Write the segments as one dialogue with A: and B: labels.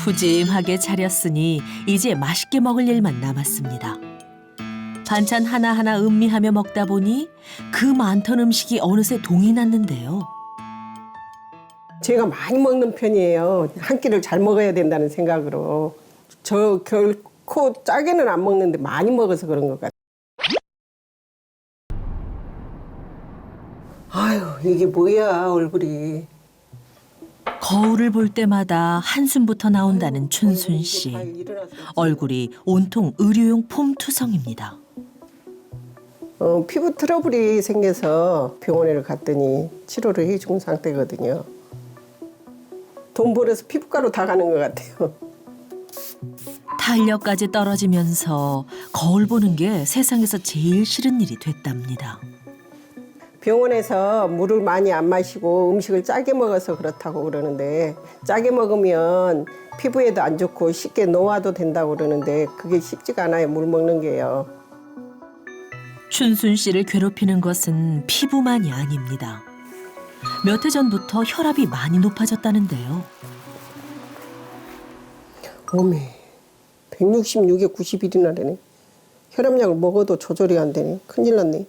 A: 푸짐하게 차렸으니 이제 맛있게 먹을 일만 남았습니다. 반찬 하나하나 음미하며 먹다 보니 그 많던 음식이 어느새 동이 났는데요.
B: 제가 많이 먹는 편이에요. 한 끼를 잘 먹어야 된다는 생각으로. 저 결코 짜게는 안 먹는데 많이 먹어서 그런 것 같아요. 아유, 이게 뭐야, 얼굴이.
A: 거울을 볼 때마다 한숨부터 나온다는 춘순 씨. 얼굴이 온통 의료용 폼투성입니다.
B: 피부 트러블이 생겨서 병원에 갔더니 치료를 해준 상태거든요. 돈 벌어서 피부과로 다 가는 것 같아요.
A: 탄력까지 떨어지면서 거울 보는 게 세상에서 제일 싫은 일이 됐답니다.
B: 병원에서 물을 많이 안 마시고 음식을 짜게 먹어서 그렇다고 그러는데 짜게 먹으면 피부에도 안 좋고 쉽게 노화도 된다고 그러는데 그게 쉽지가 않아요. 물 먹는 게요.
A: 춘순 씨를 괴롭히는 것은 피부만이 아닙니다. 몇 해 전부터 혈압이 많이 높아졌다는데요.
B: 어메, 166에 91이나 되네. 혈압약을 먹어도 조절이 안 되네. 큰일 났네.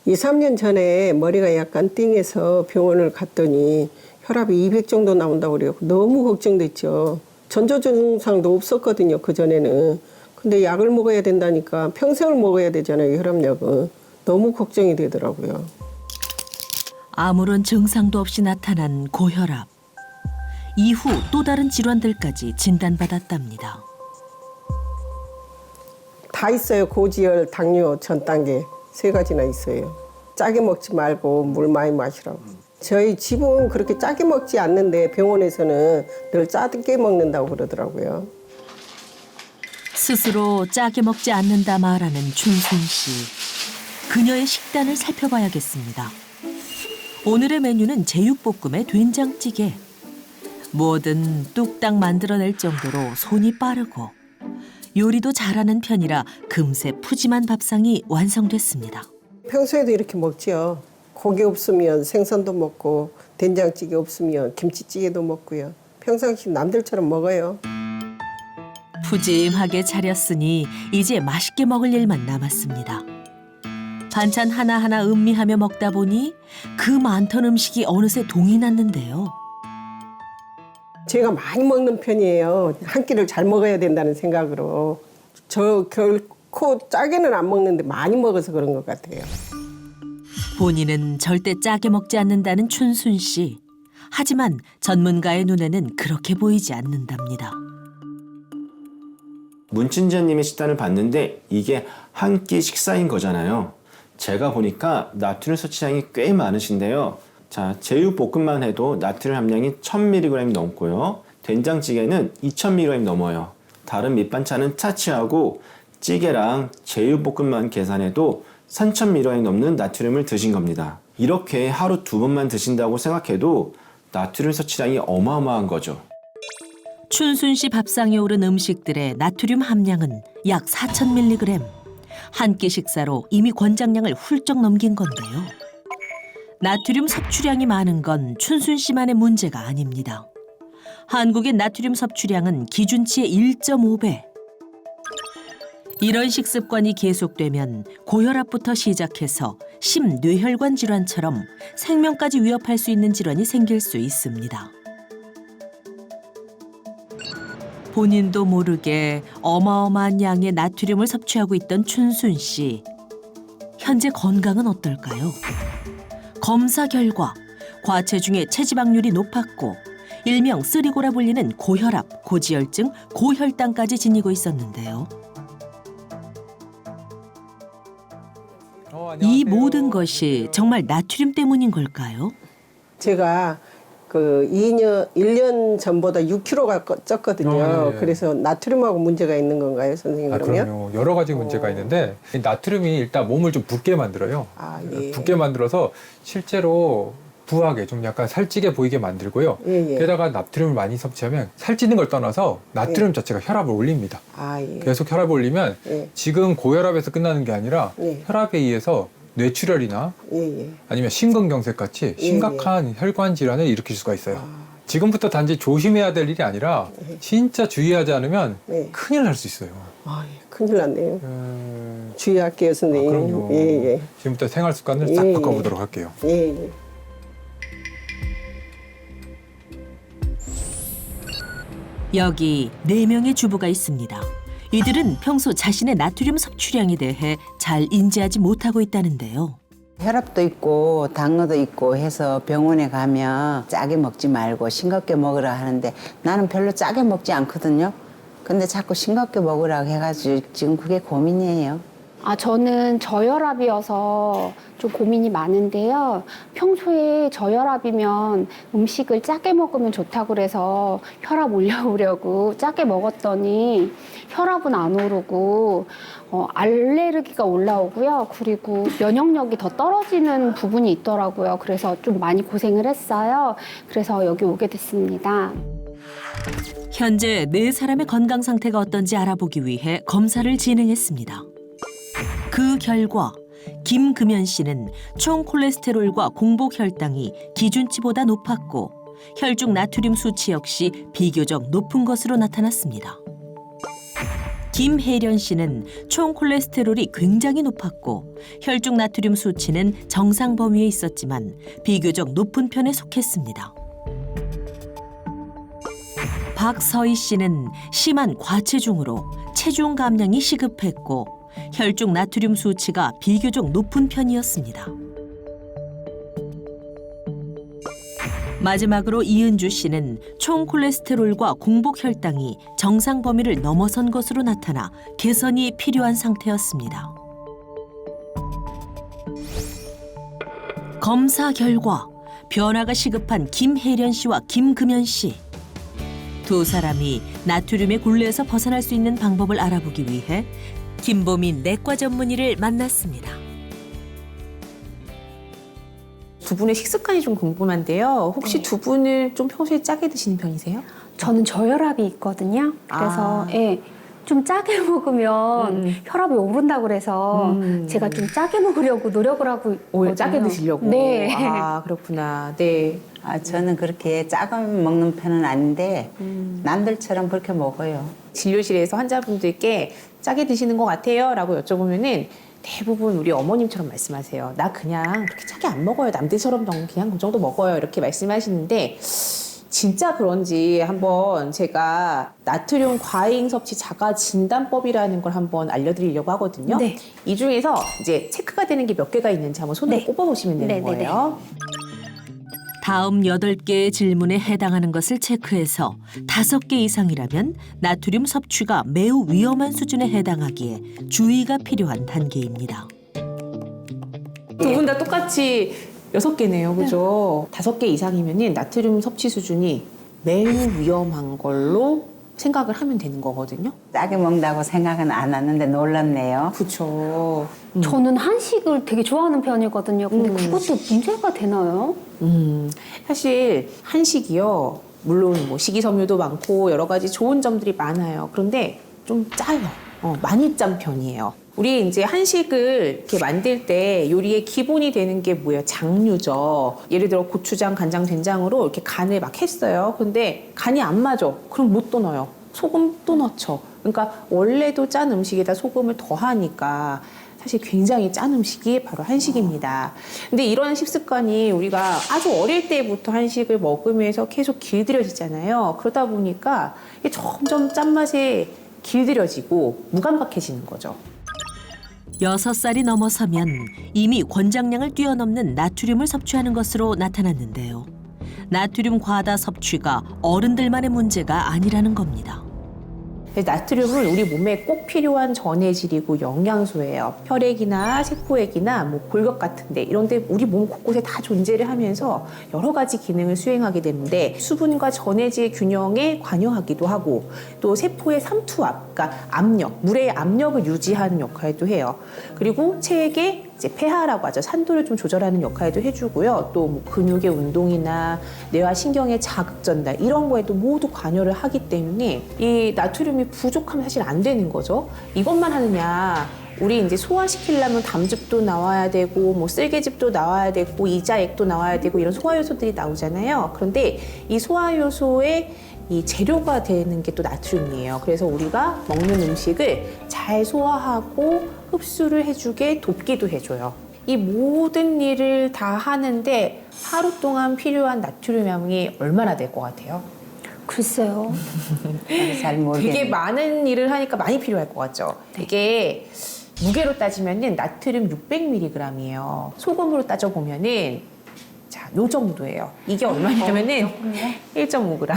B: 2, 3년 전에 머리가 약간 띵해서 병원을 갔더니 혈압이 200 정도 나온다고 그래요. 너무 걱정됐죠. 전조 증상도 없었거든요, 그전에는. 근데 약을 먹어야 된다니까 평생을 먹어야 되잖아요, 혈압약은. 너무 걱정이 되더라고요.
A: 아무런 증상도 없이 나타난 고혈압. 이후 또 다른 질환들까지 진단받았답니다.
B: 다 있어요. 고지혈, 당뇨, 전 단계. 3가지나 있어요. 짜게 먹지 말고 물 많이 마시라고. 저희 집은 그렇게 짜게 먹지 않는데 병원에서는 늘 짜게 먹는다고 그러더라고요.
A: 스스로 짜게 먹지 않는다 말하는 춘순 씨. 그녀의 식단을 살펴봐야겠습니다. 오늘의 메뉴는 제육볶음에 된장찌개. 뭐든 뚝딱 만들어낼 정도로 손이 빠르고 요리도 잘하는 편이라 금세 푸짐한 밥상이 완성됐습니다.
B: 평소에도 이렇게 먹지요. 고기 없으면 생선도 먹고 된장찌개 없으면 김치찌개도 먹고요. 평상시 남들처럼 먹어요.
A: 푸짐하게 차렸으니 이제 맛있게 먹을 일만 남았습니다. 반찬 하나하나 음미하며 먹다 보니 그 많던 음식이 어느새 동이 났는데요.
B: 제가 많이 먹는 편이에요. 한 끼를 잘 먹어야 된다는 생각으로. 저 결코 짜게는 안 먹는데 많이 먹어서 그런 것 같아요.
A: 본인은 절대 짜게 먹지 않는다는 춘순 씨. 하지만 전문가의 눈에는 그렇게 보이지 않는답니다.
C: 문춘자님의 식단을 봤는데 이게 한 끼 식사인 거잖아요. 제가 보니까 나트륨 섭취량이 꽤 많으신데요. 자, 제육볶음만 해도 나트륨 함량이 1000mg 넘고요. 된장찌개는 2000mg 넘어요. 다른 밑반찬은 차치하고 찌개랑 제육볶음만 계산해도 3000mg 넘는 나트륨을 드신 겁니다. 이렇게 하루 2번만 드신다고 생각해도 나트륨 섭취량이 어마어마한 거죠.
A: 춘순 씨 밥상에 오른 음식들의 나트륨 함량은 약 4000mg. 한 끼 식사로 이미 권장량을 훌쩍 넘긴 건데요. 나트륨 섭취량이 많은 건 춘순 씨만의 문제가 아닙니다. 한국의 나트륨 섭취량은 기준치의 1.5배. 이런 식습관이 계속되면 고혈압부터 시작해서 심뇌혈관 질환처럼 생명까지 위협할 수 있는 질환이 생길 수 있습니다. 본인도 모르게 어마어마한 양의 나트륨을 섭취하고 있던 춘순 씨. 현재 건강은 어떨까요? 검사 결과 과체중에 체지방률이 높았고 일명 쓰리고라 불리는 고혈압, 고지혈증, 고혈당까지 지니고 있었는데요. 이 모든 것이 정말 나트륨 때문인 걸까요?
B: 제가 그 1년 전보다 6kg가 쪘거든요.
D: 네.
B: 그래서 나트륨하고 문제가 있는 건가요, 선생님? 그러면?
D: 그럼요. 여러 가지 문제가 있는데 이 나트륨이 일단 몸을 좀 붓게 만들어요.
B: 예.
D: 붓게 만들어서 실제로 부하게 좀 약간 살찌게 보이게 만들고요.
B: 예.
D: 게다가 나트륨을 많이 섭취하면 살찌는 걸 떠나서 나트륨 자체가 혈압을 올립니다.
B: 예.
D: 계속 혈압을 올리면
B: 예.
D: 지금 고혈압에서 끝나는 게 아니라
B: 예.
D: 혈압에 의해서 뇌출혈이나
B: 예.
D: 아니면 심근경색 같이 심각한 혈관 질환을 일으킬 수가 있어요. 지금부터 단지 조심해야 될 일이 아니라 진짜 주의하지 않으면
B: 네.
D: 큰일 날 수 있어요.
B: 아, 예, 큰일 났네요.
D: 음,
B: 주의할게요, 선생님.
D: 그럼요.
B: 예, 예.
D: 지금부터 생활 습관을 싹
B: 예,
D: 바꿔보도록 할게요.
B: 예, 예.
A: 여기 4명의 주부가 있습니다. 이들은 평소 자신의 나트륨 섭취량에 대해 잘 인지하지 못하고 있다는데요.
E: 혈압도 있고 당뇨도 있고 해서 병원에 가면 짜게 먹지 말고 싱겁게 먹으라 하는데 나는 별로 짜게 먹지 않거든요. 근데 자꾸 싱겁게 먹으라고 해가지고 지금 그게 고민이에요.
F: 저는 저혈압이어서 좀 고민이 많은데요. 평소에 저혈압이면 음식을 짜게 먹으면 좋다고 그래서 혈압 올려보려고 짜게 먹었더니 혈압은 안 오르고 알레르기가 올라오고요. 그리고 면역력이 더 떨어지는 부분이 있더라고요. 그래서 좀 많이 고생을 했어요. 그래서 여기 오게 됐습니다.
A: 현재 4사람의 건강 상태가 어떤지 알아보기 위해 검사를 진행했습니다. 그 결과 김금연 씨는 총 콜레스테롤과 공복 혈당이 기준치보다 높았고 혈중 나트륨 수치 역시 비교적 높은 것으로 나타났습니다. 김혜련 씨는 총 콜레스테롤이 굉장히 높았고 혈중 나트륨 수치는 정상 범위에 있었지만 비교적 높은 편에 속했습니다. 박서희 씨는 심한 과체중으로 체중 감량이 시급했고 혈중 나트륨 수치가 비교적 높은 편이었습니다. 마지막으로 이은주 씨는 총 콜레스테롤과 공복 혈당이 정상 범위를 넘어선 것으로 나타나 개선이 필요한 상태였습니다. 검사 결과 변화가 시급한 김혜련 씨와 김금연 씨. 두 사람이 나트륨의 굴레에서 벗어날 수 있는 방법을 알아보기 위해 김보민 내과 전문의를 만났습니다.
G: 두 분의 식습관이 좀 궁금한데요. 혹시 두 분은 좀 평소에 짜게 드시는 편이세요?
F: 저는 저혈압이 있거든요. 그래서 예, 좀 짜게 먹으면 혈압이 오른다고 그래서 제가 좀 짜게 먹으려고 노력을 하고
G: 오히려
F: 있거든요.
G: 짜게 드시려고?
F: 네.
G: 아, 그렇구나. 네.
E: 저는 그렇게 짜게 먹는 편은 아닌데 남들처럼 그렇게 먹어요.
G: 진료실에서 환자분들께 짜게 드시는 것 같아요? 라고 여쭤보면은 대부분 우리 어머님처럼 말씀하세요. 나 그냥 그렇게 짜게 안 먹어요. 남들처럼 그냥 그 정도 먹어요. 이렇게 말씀하시는데 진짜 그런지 한번 제가 나트륨 과잉 섭취 자가 진단법이라는 걸 한번 알려드리려고 하거든요.
F: 네.
G: 이 중에서 이제 체크가 되는 게 몇 개가 있는지 한번 손으로
F: 네.
G: 꼽아보시면 되는
F: 네, 네, 네.
G: 거예요.
A: 다음 8개의 질문에 해당하는 것을 체크해서 5개 이상이라면 나트륨 섭취가 매우 위험한 수준에 해당하기에 주의가 필요한 단계입니다.
G: 두 분 다 똑같이 6개네요. 그죠? 5개 이상이면은 나트륨 섭취 수준이 매우 위험한 걸로 생각을 하면 되는 거거든요.
E: 짜게 먹는다고 생각은 안 하는데 놀랍네요.
G: 그렇죠.
F: 저는 한식을 되게 좋아하는 편이거든요. 근데 그것도 문제가 되나요?
G: 사실 한식이요. 물론 뭐 식이섬유도 많고 여러 가지 좋은 점들이 많아요. 그런데 좀 짜요. 많이 짠 편이에요. 우리 이제 한식을 이렇게 만들 때 요리의 기본이 되는 게 뭐예요? 장류죠. 예를 들어 고추장, 간장, 된장으로 이렇게 간을 막 했어요. 근데 간이 안 맞아. 그럼 못 또 넣어요. 소금 또 넣죠. 그러니까 원래도 짠 음식에다 소금을 더하니까 사실 굉장히 짠 음식이 바로 한식입니다. 근데 이런 식습관이 우리가 아주 어릴 때부터 한식을 먹으면서 계속 길들여지잖아요. 그러다 보니까 이게 점점 짠맛에 길들여지고 무감각해지는 거죠.
A: 6살이 넘어서면 이미 권장량을 뛰어넘는 나트륨을 섭취하는 것으로 나타났는데요. 나트륨 과다 섭취가 어른들만의 문제가 아니라는 겁니다.
G: 나트륨은 우리 몸에 꼭 필요한 전해질이고 영양소예요. 혈액이나 세포액이나 뭐 골격 같은데 이런데 우리 몸 곳곳에 다 존재를 하면서 여러 가지 기능을 수행하게 되는데 수분과 전해질 균형에 관여하기도 하고 또 세포의 삼투압, 그러니까 압력, 물의 압력을 유지하는 역할도 해요. 그리고 체액의 이제 폐하라고 하죠. 산도를 좀 조절하는 역할도 해주고요. 또 뭐 근육의 운동이나 뇌와 신경의 자극 전달 이런 거에도 모두 관여를 하기 때문에 이 나트륨이 부족하면 사실 안 되는 거죠. 이것만 하느냐? 우리 이제 소화시키려면 담즙도 나와야 되고 뭐 쓸개즙도 나와야 되고 이자액도 나와야 되고 이런 소화 요소들이 나오잖아요. 그런데 이 소화 요소의 이 재료가 되는 게 또 나트륨이에요. 그래서 우리가 먹는 음식을 잘 소화하고 흡수를 해주게 돕기도 해줘요. 이 모든 일을 다 하는데 하루 동안 필요한 나트륨 양이 얼마나 될 것 같아요?
F: 글쎄요.
E: 잘 모르겠네.
G: 되게 많은 일을 하니까 많이 필요할 것 같죠? 이게 무게로 따지면은 나트륨 600mg이에요. 소금으로 따져보면은 자, 요 정도예요. 이게 얼마냐면은 1.5g.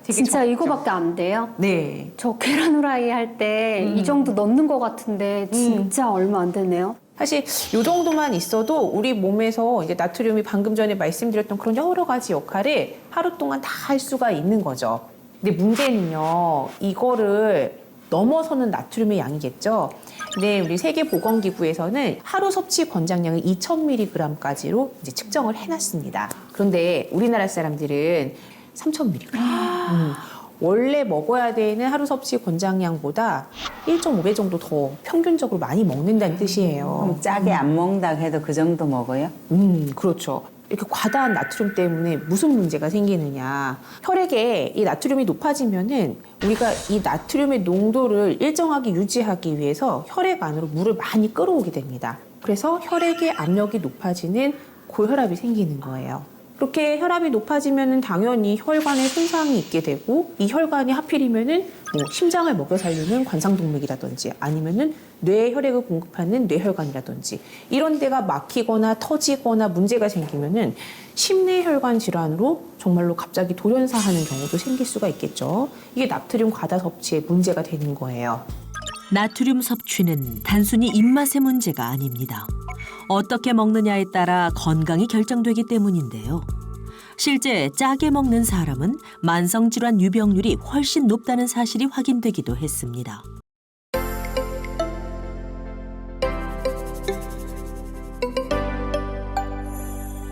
H: 진짜 이거밖에 안 돼요?
G: 네.
H: 저 계란 후라이 할 때 이 정도 넣는 것 같은데 진짜 얼마 안 되네요.
G: 사실 요 정도만 있어도 우리 몸에서 이제 나트륨이 방금 전에 말씀드렸던 그런 여러 가지 역할을 하루 동안 다 할 수가 있는 거죠. 근데 문제는요, 이거를 넘어서는 나트륨의 양이겠죠. 근데 우리 세계보건기구에서는 하루 섭취 권장량을 2,000mg까지로 이제 측정을 해놨습니다. 그런데 우리나라 사람들은 3,000mg. 원래 먹어야 되는 하루 섭취 권장량보다 1.5배 정도 더 평균적으로 많이 먹는다는 뜻이에요.
E: 그럼 짜게 안 먹는다 해도 그 정도 먹어요?
G: 그렇죠. 이렇게 과다한 나트륨 때문에 무슨 문제가 생기느냐. 혈액에 이 나트륨이 높아지면은 우리가 이 나트륨의 농도를 일정하게 유지하기 위해서 혈액 안으로 물을 많이 끌어오게 됩니다. 그래서 혈액의 압력이 높아지는 고혈압이 생기는 거예요. 그렇게 혈압이 높아지면은 당연히 혈관에 손상이 있게 되고 이 혈관이 하필이면은 뭐 심장을 먹여 살리는 관상동맥이라든지 아니면은 뇌에 혈액을 공급하는 뇌혈관이라든지 이런 데가 막히거나 터지거나 문제가 생기면은 심내혈관 질환으로 정말로 갑자기 돌연사하는 경우도 생길 수가 있겠죠. 이게 나트륨 과다 섭취의 문제가 되는 거예요.
A: 나트륨 섭취는 단순히 입맛의 문제가 아닙니다. 어떻게 먹느냐에 따라 건강이 결정되기 때문인데요. 실제 짜게 먹는 사람은 만성질환 유병률이 훨씬 높다는 사실이 확인되기도 했습니다.